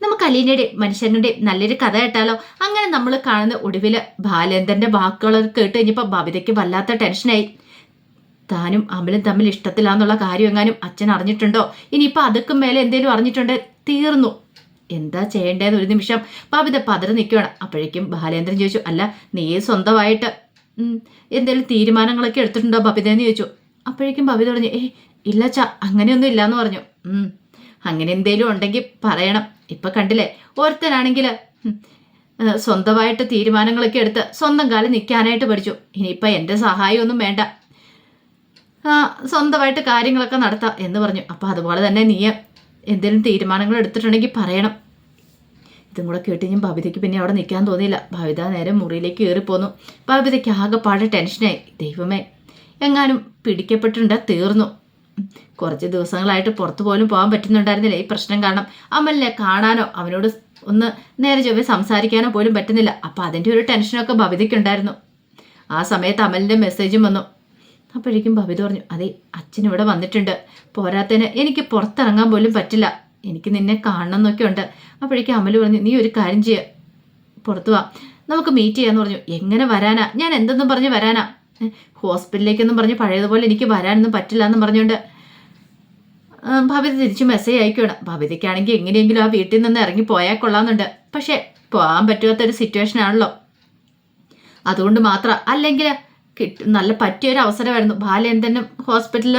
നമുക്ക് അലീനയുടെ മനുഷ്യരുടെ നല്ലൊരു കഥ കേട്ടാലോ? അങ്ങനെ നമ്മൾ കാണുന്ന ഒടുവില് ബാലേന്ദ്രന്റെ വാക്കുകൾ കേട്ട് കഴിഞ്ഞപ്പോൾ ബബിതയ്ക്ക് വല്ലാത്ത ടെൻഷനായി. താനും അമലും തമ്മിൽ ഇഷ്ടത്തിലാന്നുള്ള കാര്യം എങ്ങാനും അച്ഛൻ അറിഞ്ഞിട്ടുണ്ടോ? ഇനിയിപ്പോൾ അതുക്കും മേലെ എന്തേലും അറിഞ്ഞിട്ടുണ്ടേ തീർന്നു. എന്താ ചെയ്യേണ്ടതെന്ന് ഒരു നിമിഷം ബബിത പതറി നിൽക്കുകയാണ്. അപ്പോഴേക്കും ബാലേന്ദ്രൻ ചോദിച്ചു, അല്ല നീ സ്വന്തമായിട്ട് എന്തെങ്കിലും തീരുമാനങ്ങളൊക്കെ എടുത്തിട്ടുണ്ടോ ബബിതയെന്ന് ചോദിച്ചു. അപ്പോഴേക്കും ബബിത പറഞ്ഞു, ഇല്ല അച്ഛാ, അങ്ങനെയൊന്നും ഇല്ലാന്ന് പറഞ്ഞു. അങ്ങനെ എന്തേലും ഉണ്ടെങ്കിൽ പറയണം. ഇപ്പൊ കണ്ടില്ലേ, ഓരോരുത്തരാണെങ്കിൽ സ്വന്തമായിട്ട് തീരുമാനങ്ങളൊക്കെ എടുത്ത് സ്വന്തം കാലം നിൽക്കാനായിട്ട് പഠിച്ചു. ഇനിയിപ്പോൾ എൻ്റെ സഹായമൊന്നും വേണ്ട, സ്വന്തമായിട്ട് കാര്യങ്ങളൊക്കെ നടത്താം എന്ന് പറഞ്ഞു. അപ്പോൾ അതുപോലെ തന്നെ നീ എന്തെങ്കിലും തീരുമാനങ്ങൾ എടുത്തിട്ടുണ്ടെങ്കിൽ പറയണം. ഇതും കൂടെ കേട്ട് ഞാൻ ബബിതയ്ക്ക് പിന്നെ അവിടെ നിൽക്കാൻ തോന്നിയില്ല. ബബിത നേരെ മുറിയിലേക്ക് കയറിപ്പോന്നു. ബബിതയ്ക്ക് ആകെപ്പാടെ ടെൻഷനായി. ദൈവമേ, എങ്ങാനും പിടിക്കപ്പെട്ടിട്ടുണ്ട് തീർന്നു. കുറച്ച് ദിവസങ്ങളായിട്ട് പുറത്തു പോലും പോകാൻ പറ്റുന്നുണ്ടായിരുന്നില്ല ഈ പ്രശ്നം കാരണം. അമലിനെ കാണാനോ അവനോട് ഒന്ന് നേരെ ചൊവ്വേ സംസാരിക്കാനോ പോലും പറ്റുന്നില്ല. അപ്പം അതിൻ്റെ ഒരു ടെൻഷനൊക്കെ ബബിതയ്ക്കുണ്ടായിരുന്നു. ആ സമയത്ത് അമലിൻ്റെ മെസ്സേജും വന്നു. അപ്പോഴേക്കും ബബിത പറഞ്ഞു, അതെ അച്ഛൻ ഇവിടെ വന്നിട്ടുണ്ട്, പോരാത്തതിന് എനിക്ക് പുറത്തിറങ്ങാൻ പോലും പറ്റില്ല, എനിക്ക് നിന്നെ കാണണം എന്നൊക്കെ ഉണ്ട്. അപ്പോഴേക്കും അമൽ പറഞ്ഞു, നീ ഒരു കാര്യം ചെയ്യുക, പുറത്തു വാ, നമുക്ക് മീറ്റ് ചെയ്യാന്ന് പറഞ്ഞു. എങ്ങനെ വരാനാ? ഞാൻ എന്തെന്നും പറഞ്ഞ് വരാനാ? ഹോസ്പിറ്റലിലേക്കൊന്നും പറഞ്ഞ് പഴയതുപോലെ എനിക്ക് വരാനൊന്നും പറ്റില്ല എന്നും പറഞ്ഞുകൊണ്ട് ബബിത തിരിച്ച് മെസ്സേജ് അയക്കുകയാണ്. ബബിതയ്ക്കാണെങ്കിൽ എങ്ങനെയെങ്കിലും ആ വീട്ടിൽ നിന്ന് ഇറങ്ങി പോയാൽ കൊള്ളാമെന്നുണ്ട്. പക്ഷേ പോകാൻ പറ്റാത്തൊരു സിറ്റുവേഷൻ ആണല്ലോ. അതുകൊണ്ട് മാത്രം അല്ലെങ്കിൽ നല്ല പറ്റിയൊരു അവസരമായിരുന്നു. ബാലേന്ദ്രനും ഹോസ്പിറ്റലിൽ,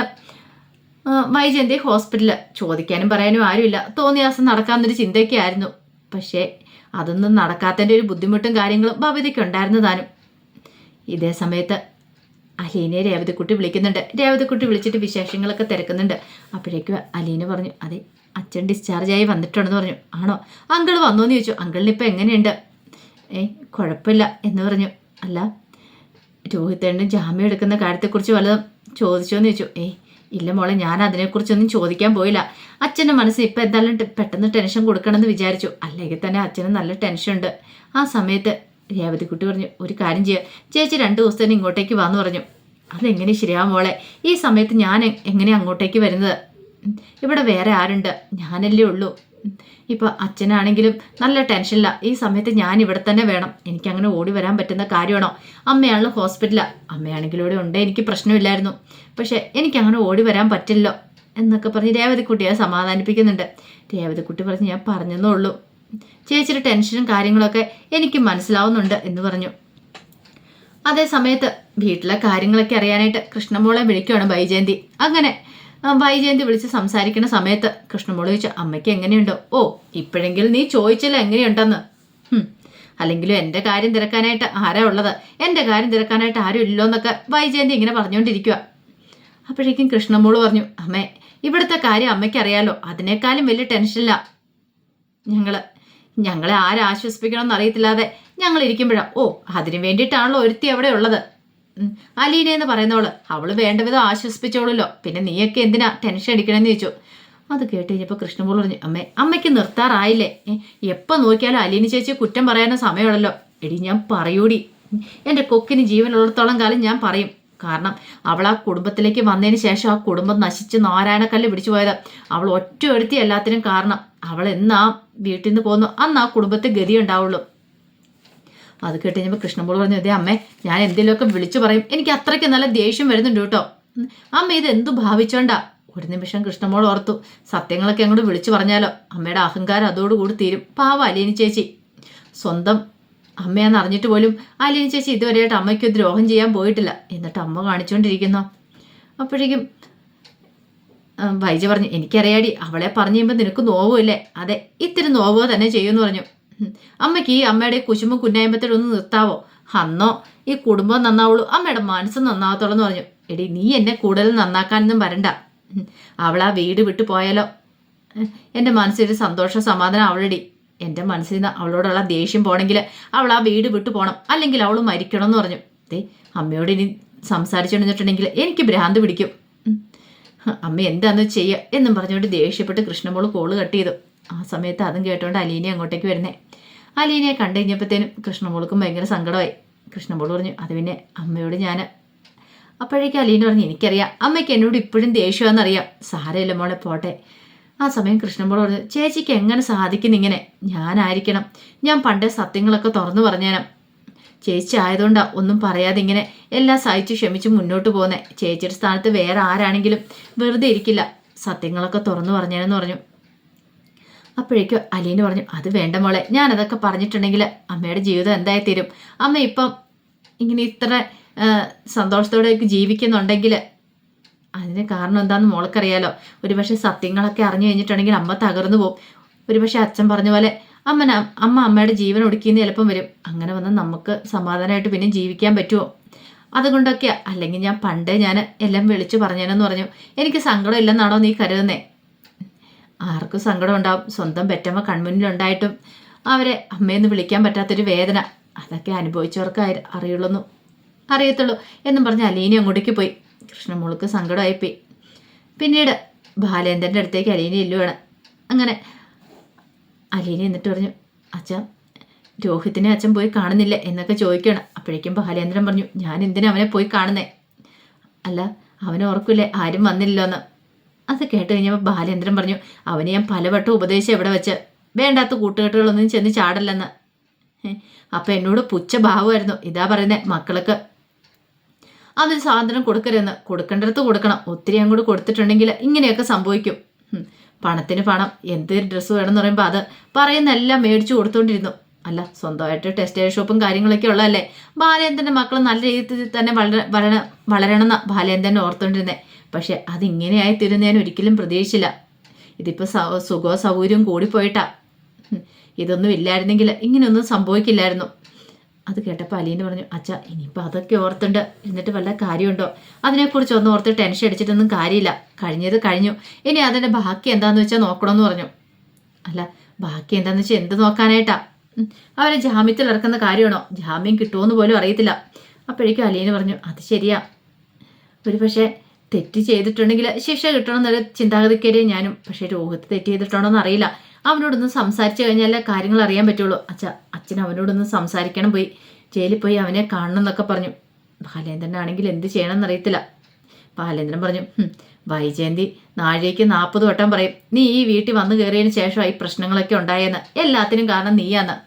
വൈജയന്തി ഹോസ്പിറ്റലിൽ, ചോദിക്കാനും പറയാനും ആരുമില്ല, തോന്നിയ ദിവസം നടക്കാമെന്നൊരു ചിന്തയൊക്കെ ആയിരുന്നു. പക്ഷേ അതൊന്നും നടക്കാത്തതിൻ്റെ ഒരു ബുദ്ധിമുട്ടും കാര്യങ്ങളും ബബിതയ്ക്ക് ഉണ്ടായിരുന്നു താനും. ഇതേ സമയത്ത് അലീനെ രേവതിക്കുട്ടി വിളിക്കുന്നുണ്ട്. രേവതിക്കുട്ടി വിളിച്ചിട്ട് വിശേഷങ്ങളൊക്കെ തിരക്കുന്നുണ്ട്. അപ്പോഴേക്കും അലീന പറഞ്ഞു, അതെ അച്ഛൻ ഡിസ്ചാർജായി വന്നിട്ടുണ്ടെന്ന് പറഞ്ഞു. ആണോ? അങ്കിൾ വന്നോന്ന് ചോദിച്ചു. അങ്കിളിന് ഇപ്പം എങ്ങനെയുണ്ട്? കുഴപ്പമില്ല എന്ന് പറഞ്ഞു. അല്ല, രോഹിത്തേട്ടൻ ജാമ്യം എടുക്കുന്ന കാര്യത്തെക്കുറിച്ച് വല്ലതും ചോദിച്ചോന്ന് ചോദിച്ചു. ഇല്ല മോളെ, ഞാൻ അതിനെക്കുറിച്ചൊന്നും ചോദിക്കാൻ പോയില്ല. അച്ഛൻ്റെ മനസ്സിൽ ഇപ്പം എന്തായാലും പെട്ടെന്ന് ടെൻഷൻ കൊടുക്കണമെന്ന് വിചാരിച്ചു, അല്ലെങ്കിൽ തന്നെ അച്ഛന് നല്ല ടെൻഷൻ ഉണ്ട്. ആ സമയത്ത് രേവതിക്കുട്ടി പറഞ്ഞു, ഒരു കാര്യം ചെയ്യുക, ചേച്ചി 2 ദിവസത്തേന് ഇങ്ങോട്ടേക്ക് വാന്ന് പറഞ്ഞു. അതെങ്ങനെ ശരിയാവും മോളെ? ഈ സമയത്ത് ഞാൻ എങ്ങനെ അങ്ങോട്ടേക്ക് വരുന്നത്? ഇവിടെ വേറെ ആരുണ്ട്? ഞാനല്ലേ ഉള്ളൂ. ഇപ്പോൾ അച്ഛനാണെങ്കിലും നല്ല ടെൻഷനില്ല. ഈ സമയത്ത് ഞാൻ ഇവിടെ തന്നെ വേണം. എനിക്കങ്ങനെ ഓടി വരാൻ പറ്റുന്ന കാര്യമാണോ? അമ്മയാണല്ലോ ഹോസ്പിറ്റലാണ്, അമ്മയാണെങ്കിലും ഇവിടെ ഉണ്ട്, എനിക്ക് പ്രശ്നമില്ലായിരുന്നു. പക്ഷേ എനിക്കങ്ങനെ ഓടി വരാൻ പറ്റില്ലോ എന്നൊക്കെ പറഞ്ഞ് രേവതിക്കുട്ടിയെ സമാധാനിപ്പിക്കുന്നുണ്ട്. രേവതിക്കുട്ടി പറഞ്ഞ്, ഞാൻ പറഞ്ഞെന്നേ ഉള്ളൂ, ചേച്ചിയുടെ ടെൻഷനും കാര്യങ്ങളൊക്കെ എനിക്ക് മനസ്സിലാവുന്നുണ്ട് എന്ന് പറഞ്ഞു. അതേ സമയത്ത് വീട്ടിലെ കാര്യങ്ങളൊക്കെ അറിയാനായിട്ട് കൃഷ്ണമോളെ വിളിക്കുകയാണ് വൈജയന്തി. അങ്ങനെ വൈജയന്തി വിളിച്ച് സംസാരിക്കുന്ന സമയത്ത് കൃഷ്ണമോള് ചോദിച്ചു, അമ്മയ്ക്ക് എങ്ങനെയുണ്ടോ? ഇപ്പോഴെങ്കിലും നീ ചോദിച്ചില്ല എങ്ങനെയുണ്ടെന്ന്. അല്ലെങ്കിലും എൻ്റെ കാര്യം തിരക്കാനായിട്ട് ആരാ ഉള്ളത്? എൻ്റെ കാര്യം തിരക്കാനായിട്ട് ആരും ഇല്ലോ എന്നൊക്കെ വൈജയന്തി ഇങ്ങനെ പറഞ്ഞുകൊണ്ടിരിക്കുക. അപ്പോഴേക്കും കൃഷ്ണമോള് പറഞ്ഞു, അമ്മേ ഇവിടുത്തെ കാര്യം അമ്മയ്ക്ക് അറിയാലോ, അതിനേക്കാളും വലിയ ടെൻഷനില്ല ഞങ്ങളെ ആരാശ്വസിപ്പിക്കണമെന്ന് അറിയത്തില്ലാതെ ഞങ്ങൾ ഇരിക്കുമ്പോഴാണ്. അതിനു വേണ്ടിയിട്ടാണല്ലോ ഒരുത്തി അവിടെ ഉള്ളത്, അലീന എന്ന് പറയുന്നവള്. അവള് വേണ്ട വിധം ആശ്വസിപ്പിച്ചോളൂല്ലോ, പിന്നെ നീയൊക്കെ എന്തിനാ ടെൻഷൻ അടിക്കണമെന്ന് ചോദിച്ചു. അത് കേട്ട് കഴിഞ്ഞപ്പോൾ കൃഷ്ണമോൾ പറഞ്ഞു, അമ്മയ്ക്ക് നിർത്താറായില്ലേ? എപ്പോൾ നോക്കിയാലും അലീന ചേച്ചി കുറ്റം പറയാനും സമയമുള്ളല്ലോ. എടി ഞാൻ പറയൂടി, എൻ്റെ കൊക്കിന് ജീവനുള്ളിടത്തോളം കാലം ഞാൻ പറയും. കാരണം അവൾ ആ കുടുംബത്തിലേക്ക് വന്നതിന് ശേഷം ആ കുടുംബം നശിച്ച് നാരായണക്കല്ല് പിടിച്ചു പോയത് അവൾ ഒറ്റ ഒരുത്തി എല്ലാത്തിനും കാരണം. അവൾ എന്നാ വീട്ടിൽ നിന്ന് പോന്നു അന്ന് ആ കുടുംബത്തെ ഗതി ഉണ്ടാവുള്ളൂ. അത് കേട്ട് കഴിഞ്ഞപ്പോൾ കൃഷ്ണമോൾ പറഞ്ഞു, അതെ അമ്മേ, ഞാൻ എന്തെങ്കിലുമൊക്കെ വിളിച്ചു പറയും, എനിക്ക് അത്രയ്ക്ക് നല്ല ദേഷ്യം വരുന്നുണ്ട് കേട്ടോ. അമ്മ ഇത് എന്തു ഭാവിച്ചോണ്ടാ? ഒരു നിമിഷം കൃഷ്ണമോൾ ഓർത്തു, സത്യങ്ങളൊക്കെ അങ്ങോട്ട് വിളിച്ചു പറഞ്ഞാലോ അമ്മയുടെ അഹങ്കാരം അതോടുകൂടി തീരും. പാവ അലീന ചേച്ചി, സ്വന്തം അമ്മയാന്ന് അറിഞ്ഞിട്ട് പോലും അലീന ചേച്ചി ഇതുവരെയായിട്ട് അമ്മയ്ക്ക് ദ്രോഹം ചെയ്യാൻ പോയിട്ടില്ല, എന്നിട്ട് അമ്മ കാണിച്ചുകൊണ്ടിരിക്കുന്നു. അപ്പോഴേക്കും വൈജ പറഞ്ഞു, എനിക്കറിയാടി, അവളെ പറഞ്ഞു കഴിയുമ്പോൾ നിനക്ക് നോവുമില്ലേ? അതെ, ഇത്തിരി നോവുക തന്നെ ചെയ്യുമെന്ന് പറഞ്ഞു. അമ്മയ്ക്ക് ഈ അമ്മയുടെ കുശുമ്പും കുന്നായ്മത്തിലൊന്ന് നിർത്താവോ? അന്നോ ഈ കുടുംബം നന്നാവുള്ളൂ, അമ്മയുടെ മനസ്സ് നന്നാവത്തോളം എന്ന് പറഞ്ഞു. എടി നീ എന്നെ കൂടുതൽ നന്നാക്കാനൊന്നും വരണ്ട. അവൾ ആ വീട് വിട്ടു പോയാലോ എൻ്റെ മനസ്സിലൊരു സന്തോഷ സമാധാനം അവളടി. എൻ്റെ മനസ്സിൽ നിന്ന് അവളോടുള്ള ദേഷ്യം പോകണമെങ്കിൽ അവൾ ആ വീട് വിട്ടു പോകണം, അല്ലെങ്കിൽ അവൾ മരിക്കണം എന്ന് പറഞ്ഞു. അമ്മയോട് ഇനി സംസാരിച്ചുകൊണ്ടിട്ടുണ്ടെങ്കിൽ എനിക്ക് ഭ്രാന്ത് പിടിക്കും. അമ്മ എന്താന്ന് ചെയ്യുക എന്നും പറഞ്ഞുകൊണ്ട് ദേഷ്യപ്പെട്ട് കൃഷ്ണമോൾ കോള് കട്ട് ചെയ്തു. ആ സമയത്ത് അതും കേട്ടോണ്ട് അലീനെ അങ്ങോട്ടേക്ക് വരുന്നേ. അലീനയെ കണ്ടു കഴിഞ്ഞപ്പോഴത്തേനും കൃഷ്ണമോൾക്കും ഭയങ്കര സങ്കടമായി. കൃഷ്ണമോൾ പറഞ്ഞു, അത് പിന്നെ അമ്മയോട് ഞാൻ. അപ്പോഴേക്കും അലീന പറഞ്ഞു, എനിക്കറിയാം അമ്മയ്ക്ക് എന്നോട് ഇപ്പോഴും ദേഷ്യമാണെന്നറിയാം, സാരമില്ല മോളെ പോട്ടെ, ആ സമയം കൃഷ്ണൻപിള്ള പറഞ്ഞു, ചേച്ചിക്ക് എങ്ങനെ സാധിക്കുന്നിങ്ങനെ? ഞാനായിരിക്കണം, ഞാൻ പണ്ടേ സത്യങ്ങളൊക്കെ തുറന്നു പറഞ്ഞേനം. ചേച്ചി ആയതുകൊണ്ടാണ് ഒന്നും പറയാതെ ഇങ്ങനെ എല്ലാം സഹിച്ച് ക്ഷമിച്ച് മുന്നോട്ട് പോകുന്നത്. ചേച്ചിയുടെ സ്ഥാനത്ത് വേറെ ആരാണെങ്കിലും വെറുതെ ഇരിക്കില്ല, സത്യങ്ങളൊക്കെ തുറന്നു പറഞ്ഞേനെന്ന് പറഞ്ഞു. അപ്പോഴേക്കും അലീന പറഞ്ഞു, അത് വേണ്ട മോളെ, ഞാനതൊക്കെ പറഞ്ഞിട്ടുണ്ടെങ്കിൽ അമ്മയുടെ ജീവിതം എന്തായി തീരും? അമ്മ ഇപ്പം ഇങ്ങനെ ഇത്ര സന്തോഷത്തോടെ ജീവിക്കുന്നുണ്ടെങ്കിൽ അതിന് കാരണം എന്താണെന്ന് മോൾക്കറിയാലോ. ഒരുപക്ഷെ സത്യങ്ങളൊക്കെ അറിഞ്ഞു കഴിഞ്ഞിട്ടുണ്ടെങ്കിൽ അമ്മ തകർന്നു പോകും. ഒരുപക്ഷെ അച്ഛൻ പറഞ്ഞ പോലെ അമ്മയുടെ ജീവൻ ഒടുക്കിയെന്ന് ചിലപ്പം വരും. അങ്ങനെ വന്ന് നമുക്ക് സമാധാനമായിട്ട് പിന്നെ ജീവിക്കാൻ പറ്റുമോ? അതുകൊണ്ടൊക്കെയാ, അല്ലെങ്കിൽ ഞാൻ പണ്ടേ ഞാൻ എല്ലാം വിളിച്ചു പറഞ്ഞേനെന്ന് പറഞ്ഞു. എനിക്ക് സങ്കടം ഇല്ലെന്നാണോ നീ കരുതുന്നേ? ആർക്കും സങ്കടം ഉണ്ടാവും. സ്വന്തം പെറ്റമ്മ കൺമുന്നിലുണ്ടായിട്ടും അവരെ അമ്മയെന്ന് വിളിക്കാൻ പറ്റാത്തൊരു വേദന, അതൊക്കെ അനുഭവിച്ചവർക്ക് അറിയത്തുള്ളൂ എന്നും പറഞ്ഞ് അലീന അങ്ങോട്ടേക്ക് പോയി. കൃഷ്ണമോൾക്ക് സങ്കടമായിപ്പോയി. പിന്നീട് ബാലേന്ദ്രൻ്റെ അടുത്തേക്ക് അലീന ഇല്ലുവാണ്. അങ്ങനെ അലീന എന്നിട്ട് പറഞ്ഞു, അച്ഛൻ രോഹിത്തിനെ അച്ഛൻ പോയി കാണുന്നില്ല എന്നൊക്കെ ചോദിക്കുകയാണ്. അപ്പോഴേക്കും ബാലേന്ദ്രൻ പറഞ്ഞു, ഞാൻ എന്തിനാ അവനെ പോയി കാണുന്നേ? അല്ല, അവനെ ഓർക്കില്ലേ ആരും വന്നില്ലല്ലോ എന്ന്. അത് കേട്ട് കഴിഞ്ഞപ്പോൾ ബാലേന്ദ്രൻ പറഞ്ഞു, അവനെ ഞാൻ പലവട്ടം ഉപദേശിച്ച് എവിടെ വെച്ച് വേണ്ടാത്ത കൂട്ടുകെട്ടുകളൊന്നും ചെന്ന് ചാടല്ലെന്ന്. അപ്പം എന്നോട് പുച്ഛഭാവമായിരുന്നു. ഇതാ പറയുന്നത്, മക്കൾക്ക് അതിന് സ്വാതന്ത്ര്യം കൊടുക്കരുതെന്ന്. കൊടുക്കേണ്ടടുത്ത് കൊടുക്കണം. ഒത്തിരി അങ്ങോട്ട് കൊടുത്തിട്ടുണ്ടെങ്കിൽ ഇങ്ങനെയൊക്കെ സംഭവിക്കും. പണത്തിന് പണം, എന്ത് ഡ്രസ്സ് വേണമെന്ന് പറയുമ്പോൾ അത് പറയുന്നെല്ലാം മേടിച്ചു കൊടുത്തോണ്ടിരുന്നു. അല്ല, സ്വന്തമായിട്ട് ടെക്സ്റ്റൈൽ ഷോപ്പും കാര്യങ്ങളൊക്കെ ഉള്ളതല്ലേ. ബാലേന്ദ്രൻ്റെ മക്കൾ നല്ല രീതിയിൽ തന്നെ വളരണമെന്ന ബാലേന്ദ്രനെ ഓർത്തോണ്ടിരുന്നേ. പക്ഷെ അതിങ്ങനെയായി തീരുന്നതിന് ഒരിക്കലും പ്രതീക്ഷിച്ചില്ല. ഇതിപ്പോൾ സുഖവും സൗകര്യവും കൂടിപ്പോയിട്ടാ. ഇതൊന്നും ഇല്ലായിരുന്നെങ്കിൽ ഇങ്ങനെയൊന്നും സംഭവിക്കില്ലായിരുന്നു. അത് കേട്ടപ്പോൾ അലീന പറഞ്ഞു, അച്ഛാ ഇനിയിപ്പോൾ അതൊക്കെ ഓർത്തുണ്ട് എന്നിട്ട് വല്ല കാര്യമുണ്ടോ? അതിനെക്കുറിച്ച് ഒന്നും ഓർത്ത് ടെൻഷൻ അടിച്ചിട്ടൊന്നും കാര്യമില്ല. കഴിഞ്ഞത് കഴിഞ്ഞു. ഇനി അതിൻ്റെ ബാക്കി എന്താണെന്ന് വെച്ചാൽ നോക്കണമെന്ന് പറഞ്ഞു. അല്ല, ബാക്കി എന്താണെന്ന് വെച്ചാൽ എന്ത് നോക്കാനായിട്ടാ? അവരെ ജാമ്യത്തിൽ ഇറക്കുന്ന കാര്യമാണോ? ജാമ്യം കിട്ടുമോയെന്ന് പോലും അറിയത്തില്ല. അപ്പോഴേക്കും അലീന പറഞ്ഞു, അത് ശരിയാ, ഒരു പക്ഷേ തെറ്റ് ചെയ്തിട്ടുണ്ടെങ്കിൽ ശിക്ഷ കിട്ടണമെന്നൊരു ചിന്താഗതിക്കേരെ ഞാനും. പക്ഷേ രോഹിത് തെറ്റ് ചെയ്തിട്ടുണ്ടോയെന്ന് അറിയില്ല. അവനോടൊന്ന് സംസാരിച്ചു കഴിഞ്ഞാലേ കാര്യങ്ങൾ അറിയാൻ പറ്റുള്ളൂ. അച്ഛൻ അവനോടൊന്ന് സംസാരിക്കണം, പോയി ജയിലിൽ പോയി അവനെ കാണണം എന്നൊക്കെ പറഞ്ഞു. ബാലേന്ദ്രനാണെങ്കിൽ എന്ത് ചെയ്യണമെന്ന് അറിയത്തില്ല. ബാലേന്ദ്രൻ പറഞ്ഞു, വൈജയന്തി നാഴേക്ക് 40 വട്ടം പറയും നീ ഈ വീട്ടിൽ വന്നു കയറിയതിന് ശേഷമായി പ്രശ്നങ്ങളൊക്കെ ഉണ്ടായെന്ന്. എല്ലാത്തിനും കാരണം നീയാന്ന്.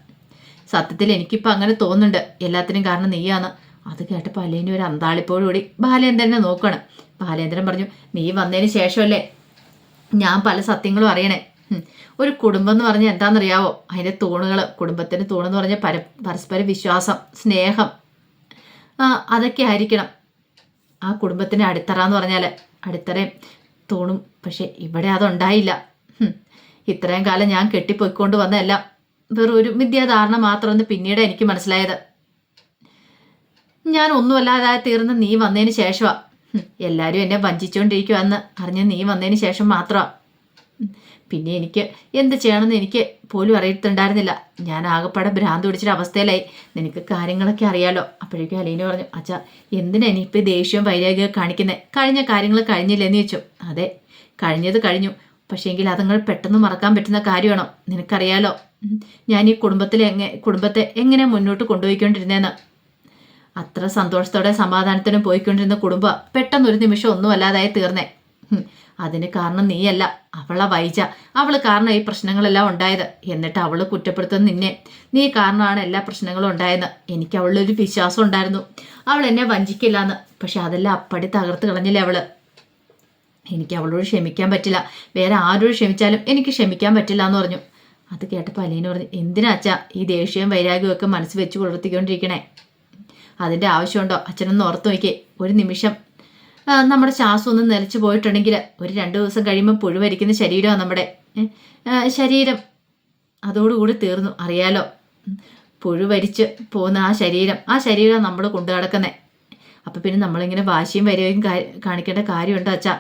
സത്യത്തിൽ എനിക്കിപ്പോൾ അങ്ങനെ തോന്നുന്നുണ്ട്, എല്ലാത്തിനും കാരണം നീയാന്ന്. അത് കേട്ടപ്പോൾ അലീന ഒരു അന്താളിപ്പോടുകൂടി ബാലേന്ദ്രനെ നോക്കണം. ബാലേന്ദ്രൻ പറഞ്ഞു, നീ വന്നതിന് ശേഷമല്ലേ ഞാൻ പല സത്യങ്ങളും അറിയണേ. ഒരു കുടുംബം എന്ന് പറഞ്ഞാൽ എന്താണെന്നറിയാവോ? അതിൻ്റെ തൂണുകൾ, കുടുംബത്തിൻ്റെ തൂണെന്ന് പറഞ്ഞാൽ പരസ്പര വിശ്വാസം, സ്നേഹം, അതൊക്കെ ആയിരിക്കണം ആ കുടുംബത്തിൻ്റെ അടിത്തറ എന്ന് പറഞ്ഞാൽ. അടിത്തറയും തൂണും. പക്ഷെ ഇവിടെ അതുണ്ടായില്ല. ഇത്രയും കാലം ഞാൻ കെട്ടിപ്പൊയ്ക്കൊണ്ട് വന്നതെല്ലാം വെറും ഒരു മിഥ്യാധാരണ മാത്രമെന്ന് പിന്നീട് എനിക്ക് മനസ്സിലായത്. ഞാൻ ഒന്നുമല്ലാതെ തീർന്ന് നീ വന്നതിന് ശേഷമാണ്. എല്ലാവരും എന്നെ വഞ്ചിച്ചുകൊണ്ടിരിക്കുവാന്ന് അറിഞ്ഞ് നീ വന്നതിന് ശേഷം മാത്രമാണ്. പിന്നെ എനിക്ക് എന്ത് ചെയ്യണമെന്ന് എനിക്ക് പോലും അറിയത്തുണ്ടായിരുന്നില്ല. ഞാൻ ആകെപ്പാടെ ഭ്രാന്ത് പിടിച്ചൊരു അവസ്ഥയിലായി. നിനക്ക് കാര്യങ്ങളൊക്കെ അറിയാലോ. അപ്പോഴേക്കും അലീന പറഞ്ഞു, അച്ഛാ എന്തിനാ ഇനിയിപ്പോൾ ദേഷ്യവും വൈരാഗ്യം കാണിക്കുന്നത്? കഴിഞ്ഞ കാര്യങ്ങൾ കഴിഞ്ഞില്ലെന്ന് ചോദിച്ചു. അതെ, കഴിഞ്ഞത് കഴിഞ്ഞു. പക്ഷേങ്കിൽ അതങ്ങൾ പെട്ടെന്ന് മറക്കാൻ പറ്റുന്ന കാര്യമാണോ? നിനക്കറിയാലോ ഞാൻ ഈ കുടുംബത്തെ എങ്ങനെ മുന്നോട്ട് കൊണ്ടുപോയിക്കൊണ്ടിരുന്നതെന്ന്. അത്ര സന്തോഷത്തോടെ സമാധാനത്തിനും പോയിക്കൊണ്ടിരുന്ന കുടുംബം പെട്ടെന്നൊരു നിമിഷം ഒന്നും അല്ലാതായി തീർന്നേ. അതിന് കാരണം നീയല്ല, അവളെ വൈജ. അവൾ കാരണം ഈ പ്രശ്നങ്ങളെല്ലാം ഉണ്ടായത്. എന്നിട്ട് അവൾ കുറ്റപ്പെടുത്തുന്ന നിന്നെ. നീ കാരണമാണ് എല്ലാ പ്രശ്നങ്ങളും ഉണ്ടായെന്ന്. എനിക്ക് അവളൊരു വിശ്വാസം ഉണ്ടായിരുന്നു, അവൾ എന്നെ വഞ്ചിക്കില്ലാന്ന്. പക്ഷെ അതെല്ലാം അപ്പടി തകർത്ത് കളഞ്ഞില്ലേ അവള്. എനിക്ക് അവളോട് ക്ഷമിക്കാൻ പറ്റില്ല. വേറെ ആരോട് ക്ഷമിച്ചാലും എനിക്ക് ക്ഷമിക്കാൻ പറ്റില്ല എന്ന് പറഞ്ഞു. അത് കേട്ടപ്പോൾ അലീന പറഞ്ഞു, എന്തിനാ അച്ഛാ ഈ ദേഷ്യവും വൈരാഗ്യവും ഒക്കെ മനസ്സ് വെച്ച് പുലർത്തിക്കൊണ്ടിരിക്കണേ? അതിൻ്റെ ആവശ്യമുണ്ടോ? അച്ഛനൊന്ന് ഓർത്ത് നോക്കിയേ. ഒരു നിമിഷം നമ്മുടെ ശ്വാസം ഒന്ന് നിലച്ചു പോയിട്ടുണ്ടെങ്കിൽ ഒരു 2 ദിവസം കഴിയുമ്പോൾ പുഴുവരിക്കുന്ന ശരീരമാണ് നമ്മുടെ ശരീരം. അതോടുകൂടി തീർന്നു. അറിയാലോ, പുഴുവരിച്ച് പോകുന്ന ആ ശരീരം നമ്മൾ കൊണ്ടു നടക്കുന്നത്. അപ്പം പിന്നെ നമ്മളിങ്ങനെ വാശിയും വരികയും കാണിക്കേണ്ട കാര്യമുണ്ടോ അച്ഛാ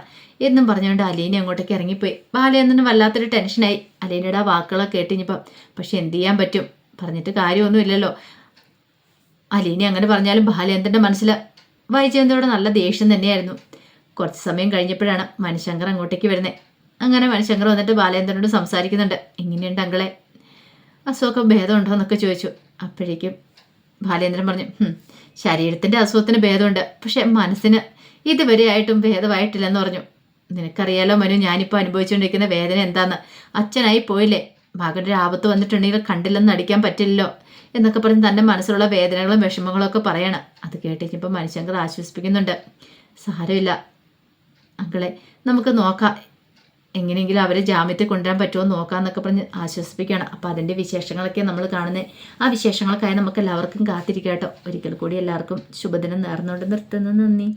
എന്നും പറഞ്ഞുകൊണ്ട് അലീന അങ്ങോട്ടേക്ക് ഇറങ്ങിപ്പോയി. ബാലേന്ദ്രന് വല്ലാത്തൊരു ടെൻഷനായി അലീനയുടെ വാക്കുകളൊക്കെ കേട്ടിഞ്ഞപ്പം. പക്ഷെ എന്ത് ചെയ്യാൻ പറ്റും, പറഞ്ഞിട്ട് കാര്യമൊന്നുമില്ലല്ലോ. അലീന അങ്ങനെ പറഞ്ഞാലും ബാലേന്ദ്രൻ്റെ മനസ്സിൽ വൈജയന്തിയോട് നല്ല ദേഷ്യം തന്നെയായിരുന്നു. കുറച്ച് സമയം കഴിഞ്ഞപ്പോഴാണ് മണിശങ്കർ അങ്ങോട്ടേക്ക് വരുന്നത്. അങ്ങനെ മണിശങ്കർ വന്നിട്ട് ബാലേന്ദ്രനോട് സംസാരിക്കുന്നുണ്ട്. എങ്ങനെയുണ്ട് അങ്കളെ, അസുഖമൊക്കെ ഭേദമുണ്ടോ എന്നൊക്കെ ചോദിച്ചു. അപ്പോഴേക്കും ബാലേന്ദ്രൻ പറഞ്ഞു, ശരീരത്തിൻ്റെ അസുഖത്തിന് ഭേദമുണ്ട്, പക്ഷെ മനസ്സിന് ഇതുവരെ ആയിട്ടും ഭേദമായിട്ടില്ലെന്ന് പറഞ്ഞു. നിനക്കറിയാലോ മനു, ഞാനിപ്പോൾ അനുഭവിച്ചുകൊണ്ടിരിക്കുന്ന വേദന എന്താന്ന്. അച്ഛനായി പോയില്ലേ, മകൻ്റെ ഒരു ആപത്ത് വന്നിട്ടുണ്ടെങ്കിൽ കണ്ടില്ലെന്ന് നടിക്കാൻ പറ്റില്ലല്ലോ എന്നൊക്കെ പറഞ്ഞ് തൻ്റെ മനസ്സിലുള്ള വേദനകളും വിഷമങ്ങളും ഒക്കെ പറയണം. അത് കേട്ടിപ്പോൾ മനുഷ്യങ്കർ ആശ്വസിപ്പിക്കുന്നുണ്ട്. സാരമില്ല അങ്കളെ, നമുക്ക് നോക്കാം, എങ്ങനെയെങ്കിലും അവരെ ജാമ്യത്തിൽ കൊണ്ടുവരാൻ പറ്റുമോ നോക്കാമെന്നൊക്കെ പറഞ്ഞ് ആശ്വസിപ്പിക്കുകയാണ്. അപ്പോൾ അതിൻ്റെ വിശേഷങ്ങളൊക്കെ നമ്മൾ കാണുന്നത്. ആ വിശേഷങ്ങൾക്കായി നമുക്ക് എല്ലാവർക്കും കാത്തിരിക്കാം കേട്ടോ. ഒരിക്കൽ കൂടി എല്ലാവർക്കും ശുഭദിനം നേർന്നുകൊണ്ട് നിർത്തുന്നു. നന്ദി.